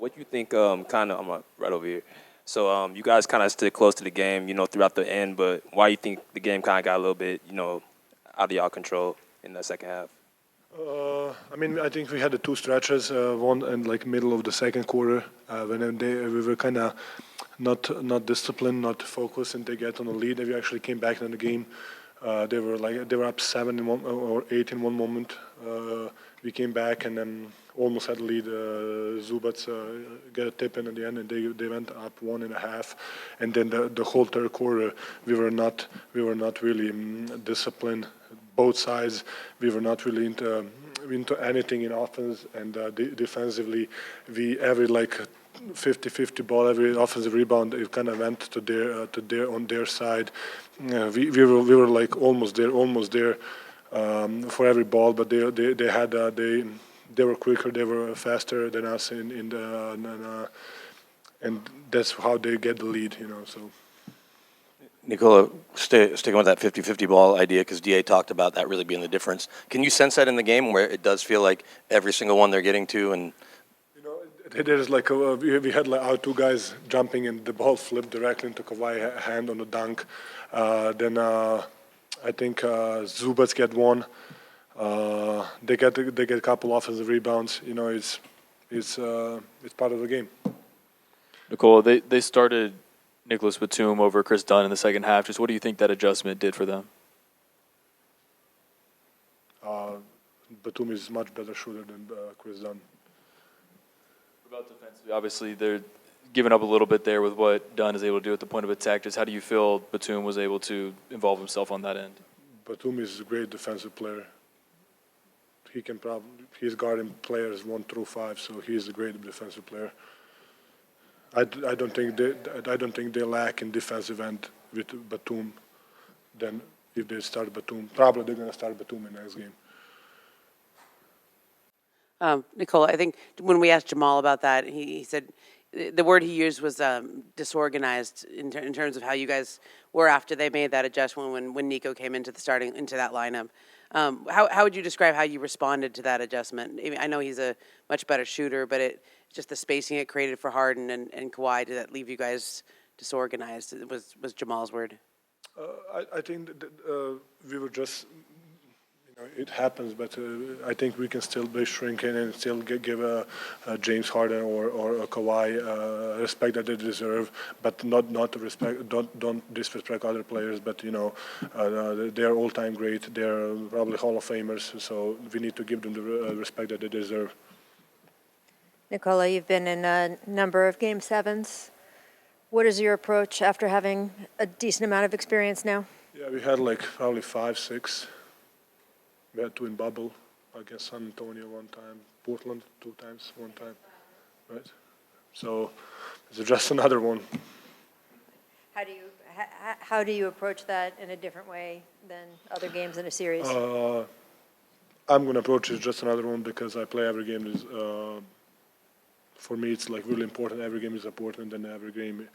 what do you think? Right over here. So you guys kind of stood close to the game, throughout the end. But why do you think the game kind of got a little bit, out of y'all control in the second half? I think we had the two stretches, one in like middle of the second quarter, when we were kind of not disciplined, not focused, and they get on the lead. And we actually came back in the game. They were up 7 in one or 8 in one moment. We came back and then almost had the lead. Zubac got a tip in at the end, and they went up 1.5. And then the whole third quarter, we were not really disciplined. Both sides, we were not really into anything in offense, and defensively, every 50-50 ball, every offensive rebound, it kind of went to their on their side. We were like almost there for every ball, but they were quicker, they were faster than us and that's how they get the lead, So. Nikola, sticking with that 50-50 ball idea, because DA talked about that really being the difference. Can you sense that in the game where it does feel like every single one they're getting to? And there's we had our two guys jumping and the ball flipped directly into Kawhi's hand on the dunk. Then I think Zubac get one. They get a couple offensive rebounds. It's part of the game. Nikola, they started Nicholas Batum over Chris Dunn in the second half. Just what do you think that adjustment did for them? Batum is much better shooter than Chris Dunn. What about defensively? Obviously, they're giving up a little bit there with what Dunn is able to do at the point of attack. Just how do you feel Batum was able to involve himself on that end? Batum is a great defensive player. He's guarding players 1 through 5, so he's a great defensive player. I don't think they lack in defensive end with Batum. Then if they start Batum, probably they're going to start Batum in the next game. Nikola, I think when we asked Jamal about that, he said the word he used was disorganized in terms of how you guys were after they made that adjustment when Nico came into that lineup. How would you describe how you responded to that adjustment? I know he's a much better shooter, but just the spacing it created for Harden and Kawhi, did that leave you guys disorganized? It was Jamal's word. I think that, we were just, it happens, but I think we can still be shrinking and still give James Harden or a Kawhi respect that they deserve, but not to respect. Don't disrespect other players. But they're all-time great. They're probably Hall of Famers. So we need to give them the respect that they deserve. Nikola, you've been in a number of Game 7s. What is your approach after having a decent amount of experience now? Yeah, we had probably 5, 6. We had 2 in bubble against San Antonio one time, Portland 2 times, 1 time, right? So it's just another one. How do you approach that in a different way than other games in a series? I'm going to approach it just another one because I play every game. For me, it's really important. Every game is important, and every game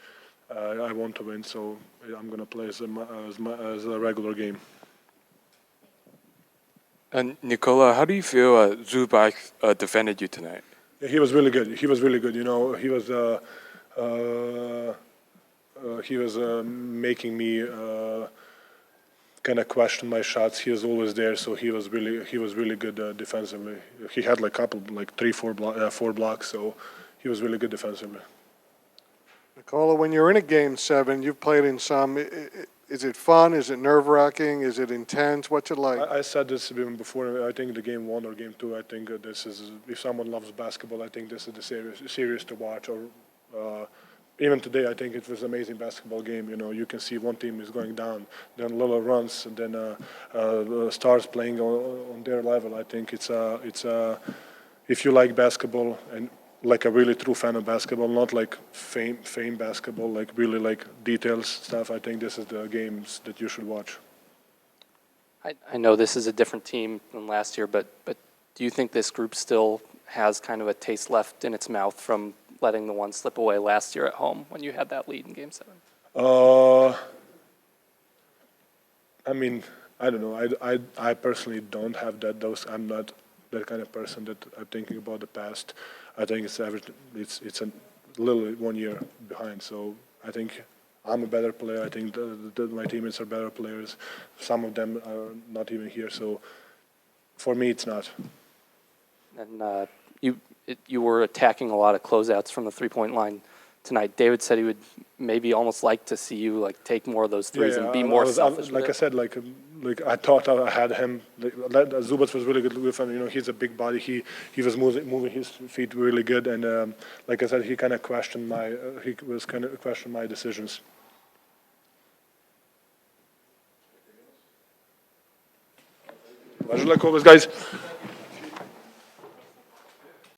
I want to win. So I'm going to play as a regular game. And Nikola, how do you feel Zubac defended you tonight? Yeah, he was really good. He was making me kind of question my shots. He was always there, so he was really good defensively. He had a couple 4 blocks, so he was really good defensively. Nikola, when you're in a Game 7, you've played in some. Is it fun? Is it nerve-wracking? Is it intense? What's it like? I said this even before. I think the Game 1 or Game 2, I think this is, if someone loves basketball, I think this is the series to watch. Or even today, I think it was an amazing basketball game. You can see one team is going down, then little runs, and then stars playing on their level. I think it's if you like basketball and like a really true fan of basketball, not like fame basketball, like really like details stuff. I think this is the games that you should watch. I know this is a different team than last year, but do you think this group still has kind of a taste left in its mouth from letting the one slip away last year at home when you had that lead in Game 7? I don't know. I personally don't have that. I'm not that kind of person that I'm thinking about the past. I think it's a little 1 year behind. So I think I'm a better player. I think my teammates are better players. Some of them are not even here. So for me, it's not. And you were attacking a lot of closeouts from the three-point line tonight. David said he would maybe almost like to see you like take more of those threes and be more selfish. Like I said, like I thought I had him. Zubac was really good with him. You know, he's a big body. He was moving his feet really good, and like I said, he kind of questioned my decisions. Pleasure, like always, guys.